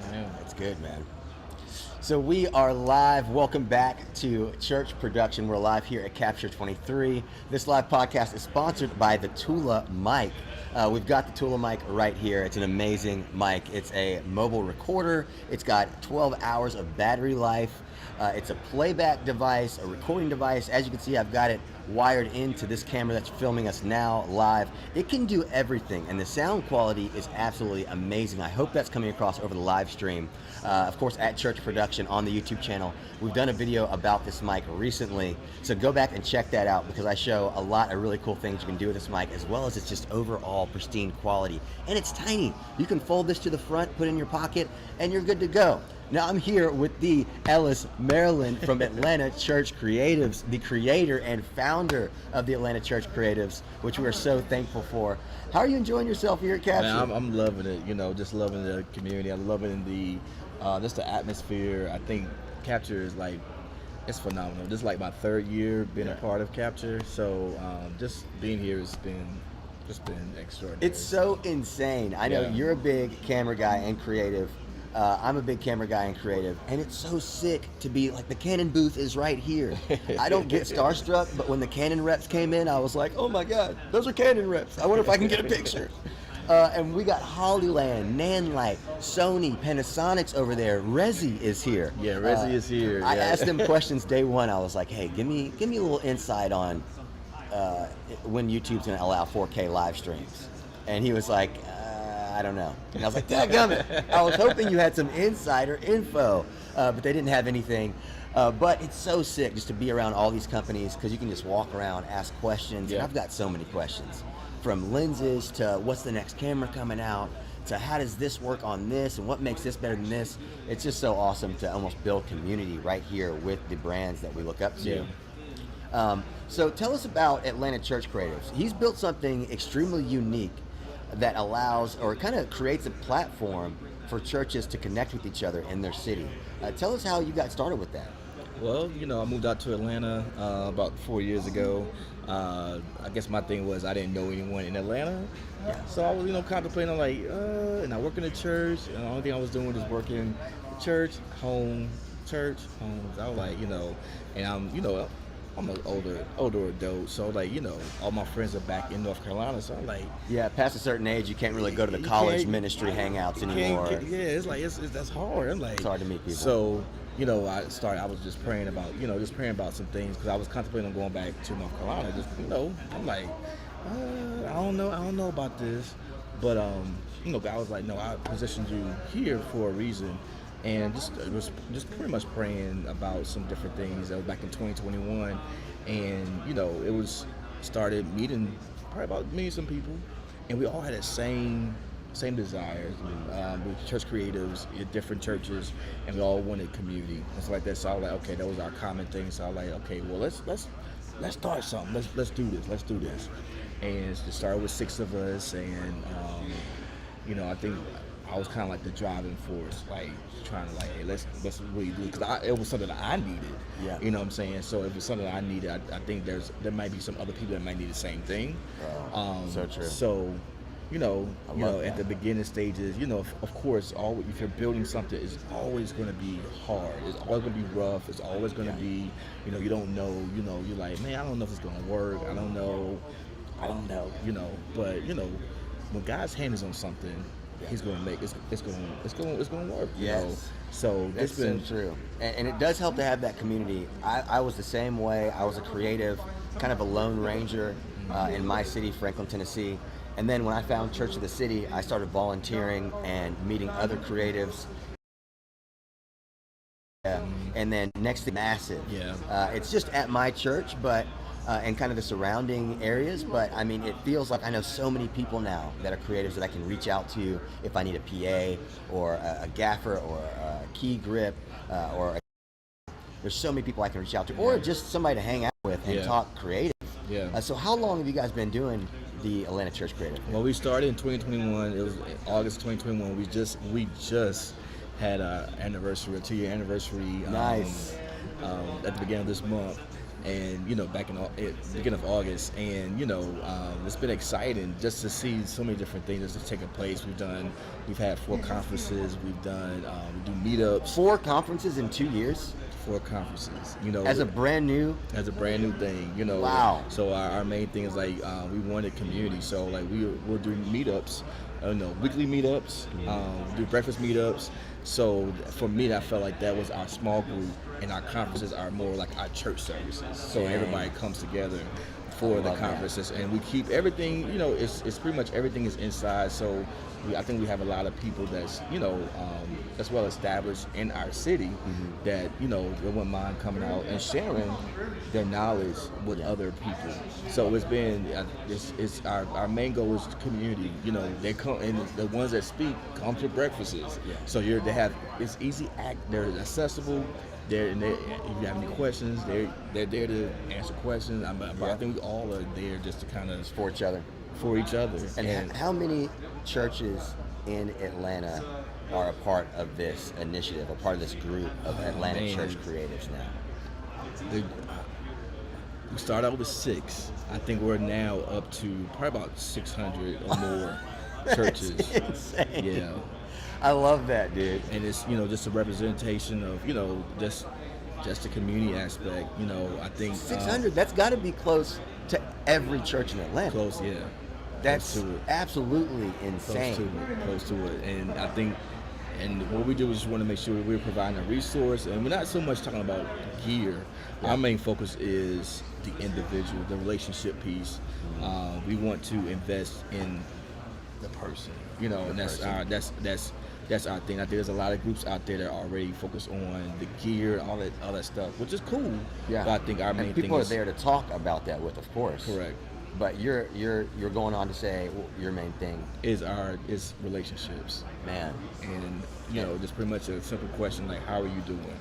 Yeah. That's good, man. So we are live. Welcome back to Church Production. We're live here at Capture 23. This live podcast is sponsored by the Tula mic. We've got the Tula mic right here. It's an amazing mic. It's a mobile recorder. It's got 12 hours of battery life. It's a playback device, a recording device. As you can see, I've got it wired into this camera that's filming us now live. It can do everything, and the sound quality is absolutely amazing. I hope that's coming across over the live stream. Of course, at Church Production on the YouTube channel. We've done a video about this mic recently, so go back and check that out because I show a lot of really cool things you can do with this mic, as well as it's just overall pristine quality. And it's tiny. You can fold this to the front, put it in your pocket, and you're good to go. Now I'm here with the Ellis Maryland from Atlanta Church Creatives, the creator and founder of the Atlanta Church Creatives, which we are so thankful for. How are you enjoying yourself here at Capture? Man, I'm loving it. Just loving the community. I'm loving just the atmosphere. I think Capture is it's phenomenal. This is like my third year being a part of Capture, so just being here has been extraordinary. It's so insane. I know you're a big camera guy and creative. I'm a big camera guy and creative, and it's so sick to be like, the Canon booth is right here. I don't get starstruck, but when the Canon reps came in, I was like, oh my God, those are Canon reps. I wonder if I can get a picture. And we got Hollyland, Nanlite, Sony, Panasonic's over there. Resi is here. Yeah, Resi is here. I asked them questions day one. I was like, hey, give me a little insight on when YouTube's gonna allow 4K live streams. And he was like, I don't know. And I was like, dadgummit. I was hoping you had some insider info, but they didn't have anything. But it's so sick just to be around all these companies because you can just walk around, ask questions. Yeah. And I've got so many questions, from lenses to what's the next camera coming out to how does this work on this and what makes this better than this. It's just so awesome to almost build community right here with the brands that we look up to. Yeah. So tell us about Atlanta Church Creatives. He's built something extremely unique that allows or kind of creates a platform for churches to connect with each other in their city. Tell us how you got started with that. Well, I moved out to Atlanta about 4 years ago. I guess my thing was I didn't know anyone in Atlanta. Yeah. So I was, contemplating and I work in the church, and the only thing I was doing was working church, home, church, home. I was like, and I'm an older adult, so all my friends are back in North Carolina, so I'm like, Yeah, past a certain age, you can't really go to the college ministry hangouts anymore. It's like that's hard. I'm like, It's hard to meet people. So I was just praying about some things because I was contemplating on going back to North Carolina. I'm like, I don't know about this, but God was like, no, I positioned you here for a reason. And was pretty much praying about some different things. That was back in 2021, and it was started meeting some people, and we all had the same desires. We were church creatives in different churches, and we all wanted community and stuff like that. So I was like, okay, that was our common thing. So I was like, okay, well let's start something. Let's do this. And it started with 6 of us, and I think I was kind of like the driving force, trying to hey, let's really do it, because it was something that I needed. Yeah. You know what I'm saying? So if it's something that I needed, I think there might be some other people that might need the same thing. So true. So, love at the beginning stages, of course, if you're building something, it's always going to be hard. It's always going to be rough. It's always going to be, you don't know. You're like, man, I don't know if it's going to work. I don't know. But when God's hand is on something, He's going to make it's going to work. Yes. So It's so true. And it does help to have that community. I was the same way. I was a creative, kind of a lone ranger in my city, Franklin, Tennessee. And then when I found Church of the City, I started volunteering and meeting other creatives. And then next to massive. Yeah. It's just at my church, but and kind of the surrounding areas, but I mean, it feels like I know so many people now that are creatives that I can reach out to if I need a PA or a gaffer or a key grip there's so many people I can reach out to, or just somebody to hang out with and talk creative. Yeah. So how long have you guys been doing the Atlanta Church Creative? Well, we started in 2021. It was August 2021. We just had our anniversary, a 2-year anniversary. Nice. At the beginning of this month. and back in beginning of August, and it's been exciting just to see so many different things that's taking place. We've had 4 conferences, we do meetups. 4 conferences in 2 years? 4 conferences, as a brand new thing, Wow. So our main thing is like we wanted community, so like we'll do meetups, weekly meetups, do breakfast meetups. So for me, I felt like that was our small group, and our conferences are more like our church services. So everybody comes together for the conferences, and we keep everything. It's pretty much everything is inside. So I think we have a lot of people that's well established in our city that they wouldn't mind coming out and sharing their knowledge with other people. So it's been it's our main goal is community. They come, and the ones that speak come to breakfasts. So it's easy they're accessible. If you have any questions, they're there to answer questions. But I think we all are there just to kind of for each other. And how many churches in Atlanta are a part of this initiative, a part of this group of Atlanta church creatives now? We started out with 6. I think we're now up to probably about 600 or more churches. That's insane. Yeah. I love that, dude. And it's just a representation of just the community aspect. I think 600. That's got to be close to every church in Atlanta. Close, yeah. That's close to it. absolutely insane. Close to it. And I think, and what we do is just want to make sure that we're providing a resource, and we're not so much talking about gear. Our main focus is the individual, the relationship piece. We want to invest in the person, and that's our thing. I think there's a lot of groups out there that are already focused on the gear, all that stuff, which is cool. Yeah. But I think our main people thing are there to talk about that with, of course. Correct. But you're going on to say your main thing is relationships, man. And just pretty much a simple question like, how are you doing?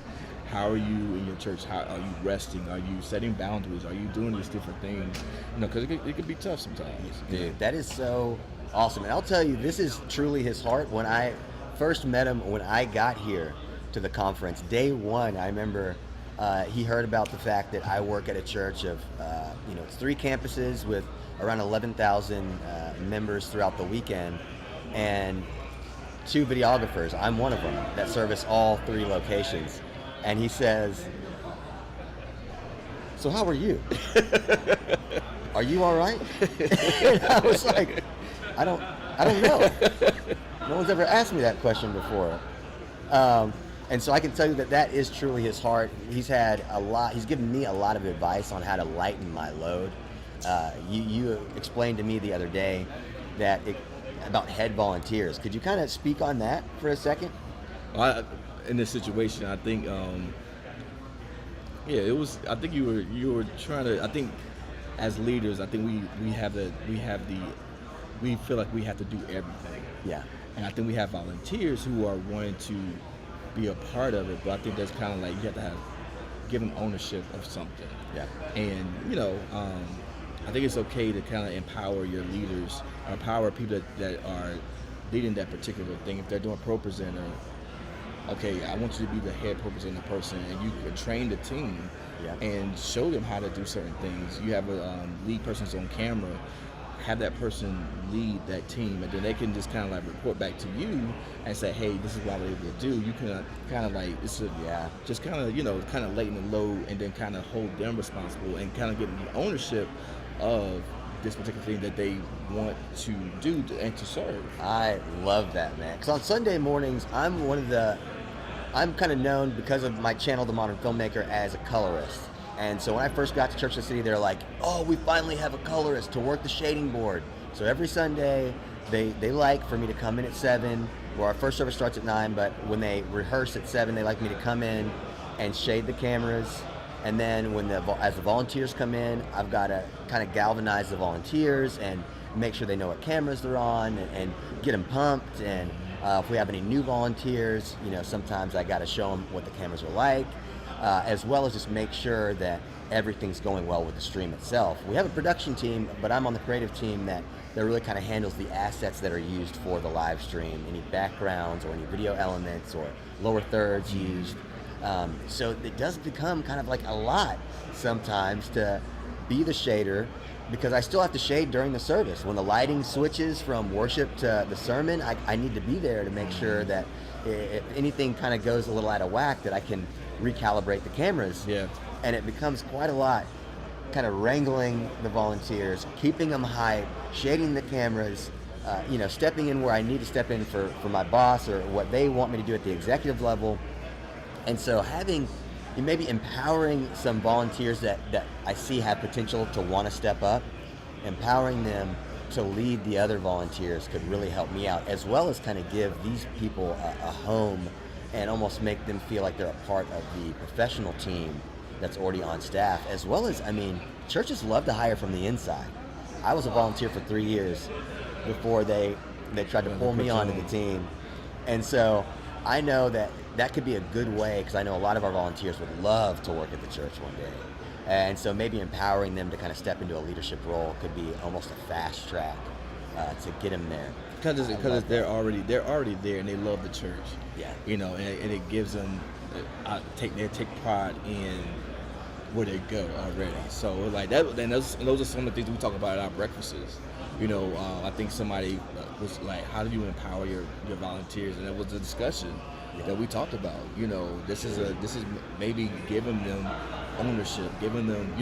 How are you in your church? How are you resting? Are you setting boundaries? Are you doing these different things? Because it could be tough sometimes. Dude, that is so awesome. And I'll tell you, this is truly his heart. When I first met him, when I got here to the conference, day one, I remember he heard about the fact that I work at a church of, it's 3 campuses with around 11,000 members throughout the weekend, and 2 videographers. I'm one of them that service all 3 locations. And he says, "So how are you? Are you all right?" And I was like, I don't know. No one's ever asked me that question before. And so I can tell you that is truly his heart. He's given me a lot of advice on how to lighten my load. You explained to me the other day about head volunteers. Could you kind of speak on that for a second? In this situation, I think, it was. I think you were trying to. I think, as leaders, I think we feel like we have to do everything. Yeah. And I think we have volunteers who are wanting to be a part of it, but I think that's kind of like you have to give them ownership of something. Yeah. And I think it's okay to kind of empower your leaders, empower people that are leading that particular thing. If they're doing pro presenter, okay, I want you to be the head pro presenter person, and you can train the team and show them how to do certain things. You have a lead person's on camera, have that person lead that team, and then they can just kind of like report back to you and say, hey, this is what I'm able to do. You can kind of like, just kind of, kind of lighten the load, and then kind of hold them responsible and kind of get the ownership of this particular thing that they want to do and to serve. I love that, man. Because on Sunday mornings, I'm kind of known because of my channel, The Modern Filmmaker, as a colorist. And so when I first got to Church of the City, they're like, oh, we finally have a colorist to work the shading board. So every Sunday, they like for me to come in at 7, where our first service starts at 9, but when they rehearse at 7, they like me to come in and shade the cameras. And then as the volunteers come in, I've got to kind of galvanize the volunteers and make sure they know what cameras they're on and get them pumped. And if we have any new volunteers, sometimes I got to show them what the cameras are like, as well as just make sure that everything's going well with the stream itself. We have a production team, but I'm on the creative team that really kind of handles the assets that are used for the live stream, any backgrounds or any video elements or lower thirds used. So it does become kind of like a lot sometimes to be the shader, because I still have to shade during the service. When the lighting switches from worship to the sermon, I need to be there to make sure that if anything kind of goes a little out of whack, that I can recalibrate the cameras. Yeah. And it becomes quite a lot, kind of wrangling the volunteers, keeping them hyped, shading the cameras, stepping in where I need to step in for my boss or what they want me to do at the executive level. And so maybe empowering some volunteers that I see have potential to want to step up, empowering them to lead the other volunteers could really help me out, as well as kind of give these people a home and almost make them feel like they're a part of the professional team that's already on staff, as well as, churches love to hire from the inside. I was a volunteer for 3 years before they tried to pull me onto the team. And so I know that could be a good way, because I know a lot of our volunteers would love to work at the church one day. And so maybe empowering them to kind of step into a leadership role could be almost a fast track to get them there. Because they're already there and they love the church. Yeah. And it gives them they take pride in where they go already. So like that, and those are some of the things we talk about at our breakfasts. I think somebody was like, how do you empower your volunteers? And it was a discussion that we talked about. This is maybe giving them ownership, giving them,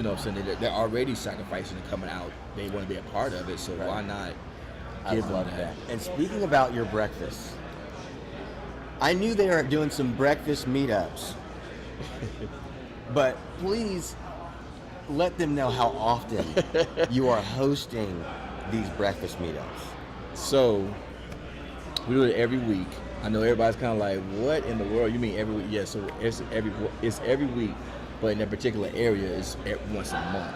they're already sacrificing and coming out. They want to be a part of it, so why not give them that? And speaking about your breakfast, I knew they were doing some breakfast meetups, but please let them know how often you are hosting these breakfast meetups. So we do it every week. I know everybody's kind of like, what in the world? You mean every week? Yeah, so it's every week, but in that particular area, it's once a month.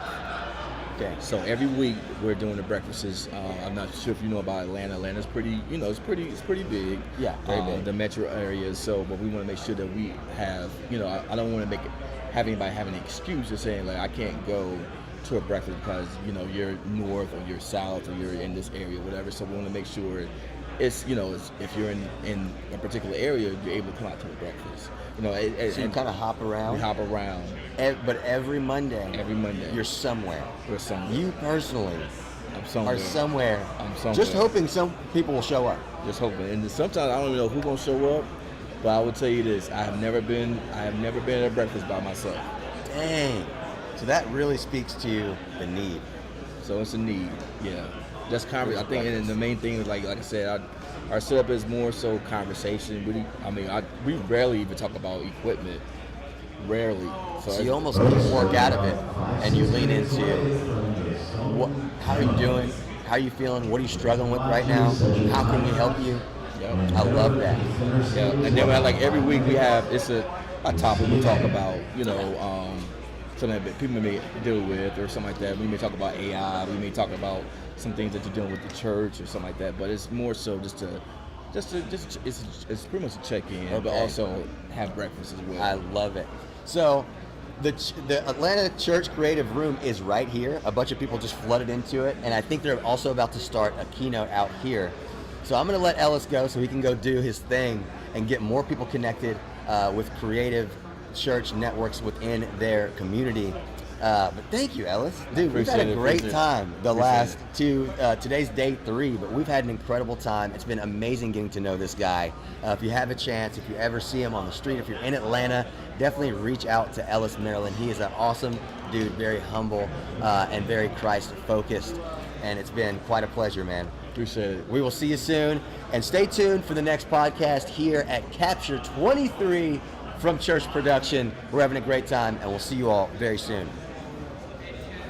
Okay. So every week we're doing the breakfasts. I'm not sure if you know about Atlanta. Atlanta's pretty, it's pretty big. Yeah, very big. The metro area. So, but we want to make sure that we have, I don't want to have anybody have an excuse of saying like I can't go to a breakfast because you're north or you're south or you're in this area, whatever. So we want to make sure it's if you're in a particular area, you're able to come out to a breakfast. So you kind of hop around. We hop around. But every Monday, you're somewhere. We're somewhere. You personally I'm somewhere. are somewhere. I'm somewhere. Just hoping some people will show up. Just hoping. And sometimes I don't even know who's gonna show up. But I will tell you this: I have never been at a breakfast by myself. Dang. So that really speaks to the need. So it's a need. Yeah. Just conversation. I think, and the main thing is like I said, our setup is more so conversation. We rarely even talk about equipment. Rarely. So you almost get work out of it, and you lean into how are you doing? How are you feeling? What are you struggling with right now? How can we help you? Yep. I love that. Yeah. And then like every week we have a topic we talk about. Something that people may deal with or something like that. We may talk about AI. We may talk about some things that you're doing with the church or something like that. But it's more so it's pretty much a check-in, but also have breakfast as well. I love it. So the Atlanta Church Creative Room is right here. A bunch of people just flooded into it, and I think they're also about to start a keynote out here. So I'm going to let Ellis go so he can go do his thing and get more people connected with creative church networks within their community. But thank you, Ellis. Dude, we've had a great time the last two, today's day 3, but we've had an incredible time. It's been amazing getting to know this guy. If you have a chance, if you ever see him on the street, if you're in Atlanta, definitely reach out to Ellis Maryland. He is an awesome dude, very humble and very Christ-focused, and it's been quite a pleasure, man. Appreciate it. We will see you soon, and stay tuned for the next podcast here at Capture 23 from Church Production. We're having a great time, and we'll see you all very soon.